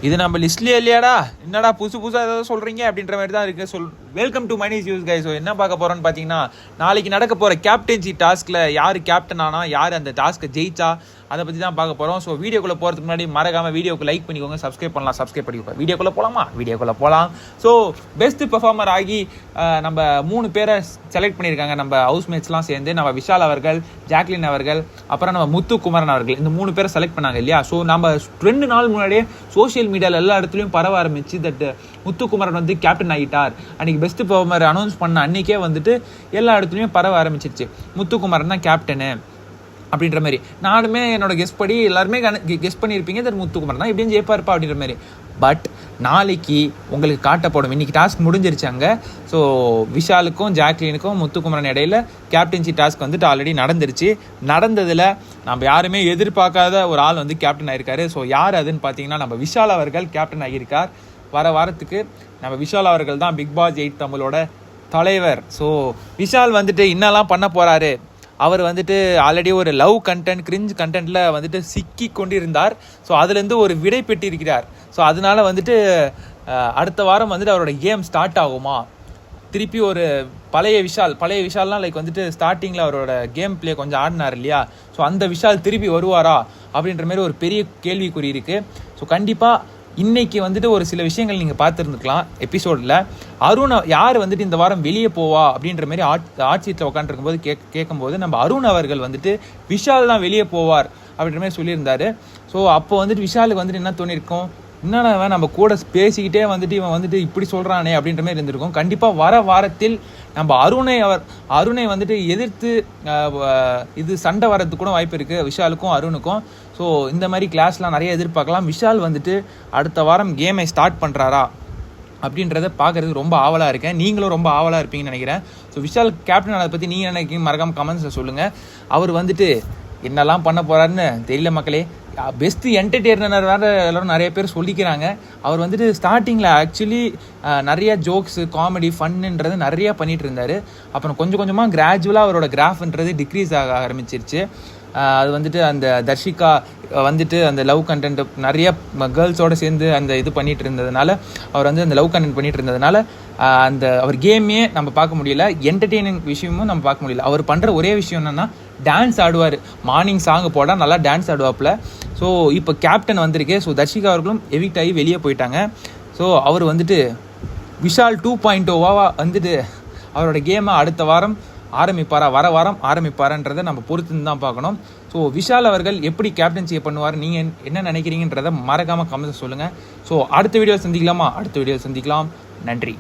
இது நம்ம லிஸ்ட்லேயே இல்லையாடா, என்னடா புதுசாக ஏதாவது சொல்கிறீங்க அப்படின்ற மாதிரி தான் இருக்குது. Welcome to Mani's use guys. So என்ன பார்க்க போகிறோன்னு பார்த்தீங்கன்னா, நாளைக்கு நடக்க போகிற கேப்டன்சி டாஸ்கில் யார் கேப்டன் ஆனால் யார் அந்த டாஸ்க்கை ஜெயிச்சா அதை பற்றி தான் பார்க்க போகிறோம். ஸோ வீடியோக்குள்ளே போகிறதுக்கு முன்னாடி மறக்காமல் வீடியோக்கு லைக் பண்ணிக்கோங்க, சப்ஸ்கிரைப் பண்ணிக்கோங்க. வீடியோக்குள்ளே போகலாம். ஸோ பெஸ்ட் பெர்ஃபார்மர் ஆகி நம்ம 3 பேரை செலக்ட் பண்ணியிருக்காங்க. நம்ம ஹவுஸ்மேட்ஸ்லாம் சேர்ந்து நம்ம விஷால் அவர்கள், ஜாக்லின் அவர்கள், அப்புறம் நம்ம முத்துக்குமரன் அவர்கள், இந்த 3 பேரை செலக்ட் பண்ணாங்க இல்லையா. ஸோ நம்ம 2 நாள் முன்னாடியே சோஷியல் மீடியாவில் எல்லா இடத்துலையும் பரவ ஆரம்பிச்சு தட் முத்துக்குமரன் வந்து கேப்டன் ஆகிட்டார். அன்றைக்கி பெஸ்ட் பெர்ஃபார்மர் அனௌன்ஸ் பண்ண அன்றைக்கே வந்துட்டு எல்லா இடத்துலையும் பரவ ஆரம்பிச்சிருச்சு, முத்துக்குமரன் தான் கேப்டனு அப்படின்ற மாதிரி. நானுமே என்னோட கெஸ் படி எல்லாருமே கெஸ் பண்ணியிருப்பீங்க தட் முத்துக்குமரன் தான் எப்படியும் ஜெயிப்பார்ப்பா அப்படின்ற மாதிரி. பட் நாளைக்கு உங்களுக்கு காட்டப்படும். இன்றைக்கி டாஸ்க் முடிஞ்சிருச்சாங்க. ஸோ விஷாலுக்கும் ஜாக்லினுக்கும் முத்துக்குமரன் இடையில கேப்டன்சி டாஸ்க் வந்துட்டு ஆல்ரெடி நடந்ததில் நம்ம யாருமே எதிர்பார்க்காத ஒரு ஆள் வந்து கேப்டன் ஆகியிருக்காரு. ஸோ யார் அதுன்னு பார்த்தீங்கன்னா, நம்ம விஷால் அவர்கள் கேப்டன் ஆகியிருக்கார். வர வாரத்துக்கு நம்ம விஷால் அவர்கள் தான் பிக் பாஸ் 8 தமிழோட தலைவர். ஸோ விஷால் வந்துட்டு என்னெல்லாம் பண்ண போகிறாரு, அவர் வந்துட்டு ஆல்ரெடி ஒரு லவ் கண்டென்ட், கிரிஞ்ச் கண்டென்ட்டில் வந்துட்டு சிக்கி கொண்டிருந்தார். ஸோ அதுலேருந்து ஒரு விடை பெற்றிருக்கிறார். ஸோ அதனால வந்துட்டு அடுத்த வாரம் வந்துட்டு அவரோட கேம் ஸ்டார்ட் ஆகுமா, திருப்பி ஒரு பழைய விஷால்னால் லைக் வந்துட்டு ஸ்டார்டிங்கில் அவரோட கேம் பிளே கொஞ்சம் ஆடினார் இல்லையா. ஸோ அந்த விஷால் திருப்பி வருவாரா அப்படின்ற மாதிரி ஒரு பெரிய கேள்விக்குறி இருக்குது. ஸோ கண்டிப்பாக இன்னைக்கு வந்துட்டு ஒரு சில விஷயங்கள் நீங்கள் பார்த்துருந்துக்கலாம் எபிசோடில். அருண் யார் வந்துட்டு இந்த வாரம் வெளியே போவா அப்படின்ற மாதிரி ஆட்சியத்தில் உட்காந்துருக்கும்போது கேட்கும்போது நம்ம அருண் அவர்கள் வந்துட்டு விஷால் தான் வெளியே போவார் அப்படின்ற மாதிரி சொல்லியிருந்தாரு. ஸோ அப்போ வந்துட்டு விஷாலுக்கு வந்துட்டு என்ன தோணியிருக்கும், என்னென்ன நம்ம கூட பேசிக்கிட்டே வந்துட்டு இவன் வந்துட்டு இப்படி சொல்கிறானே அப்படின்ற மாதிரி இருந்திருக்கும். கண்டிப்பாக வர வாரத்தில் நம்ம அருணை வந்துட்டு எதிர்த்து இது சண்டை வரதுக்கு கூட வாய்ப்பு இருக்குது விஷாலுக்கும் அருணுக்கும். ஸோ இந்த மாதிரி கிளாஸ்லாம் நிறைய எதிர்பார்க்கலாம். விஷால் வந்துட்டு அடுத்த வாரம் கேமை ஸ்டார்ட் பண்ணுறாரா அப்படின்றத பார்க்குறதுக்கு ரொம்ப ஆவலாக இருக்கேன். நீங்களும் ரொம்ப ஆவலாக இருப்பீங்கன்னு நினைக்கிறேன். ஸோ விஷால் கேப்டன் அதை பற்றி நீங்கள் நினைக்கிறீங்க மறக்காமல் கமெண்ட்ஸில் சொல்லுங்கள். அவர் வந்துட்டு என்னெல்லாம் பண்ண போகிறாருன்னு தெரியல மக்களே. பெஸ்ட் என்டர்டெய்னர் வேறு எல்லோரும் நிறைய பேர் சொல்லிக்கிறாங்க. அவர் வந்துட்டு ஸ்டார்டிங்கில் ஆக்சுவலி நிறைய ஜோக்ஸு, காமெடி, ஃபன்னுன்றது நிறையா பண்ணிகிட்டு இருந்தார். அப்புறம் கொஞ்சம் கொஞ்சமாக கிராஜுவலாக அவரோட கிராஃப்ன்றது டிக்ரீஸ் ஆக ஆரம்பிச்சிருச்சு. அது வந்துட்டு அந்த தர்ஷிகா வந்துட்டு அந்த லவ் கண்டென்ட் நிறைய கேர்ள்ஸோடு சேர்ந்து அந்த இது பண்ணிகிட்டு இருந்ததுனால, அவர் வந்து அந்த லவ் கண்டென்ட் பண்ணிகிட்டு இருந்ததுனால அந்த அவர் கேமே நம்ம பார்க்க முடியல, என்டர்டெய்னிங் விஷயமும் நம்ம பார்க்க முடியல. அவர் பண்ணுற ஒரே விஷயம் என்னென்னா டான்ஸ் ஆடுவார். மார்னிங் சாங் போட்டால் நல்லா டான்ஸ் ஆடுவாப்பில். ஸோ இப்போ கேப்டன் வந்திருக்கு. ஸோ தர்ஷிகா அவர்களும் எவிக்ட் ஆகி வெளியே போயிட்டாங்க. ஸோ அவர் வந்துட்டு விஷால் 2.0 வந்துட்டு அவரோட கேமை அடுத்த வாரம் வர வாரம் ஆரம்பிப்பாரான்றதை நம்ம பொறுத்து தான் பார்க்கணும். ஸோ விஷால் அவர்கள் எப்படி கேப்டன்சியை பண்ணுவார், நீங்கள் என்ன நினைக்கிறீங்கன்றதை மறக்காமல் கமெண்ட்ஸ் சொல்லுங்கள். ஸோ அடுத்த வீடியோ சந்திக்கலாம். நன்றி.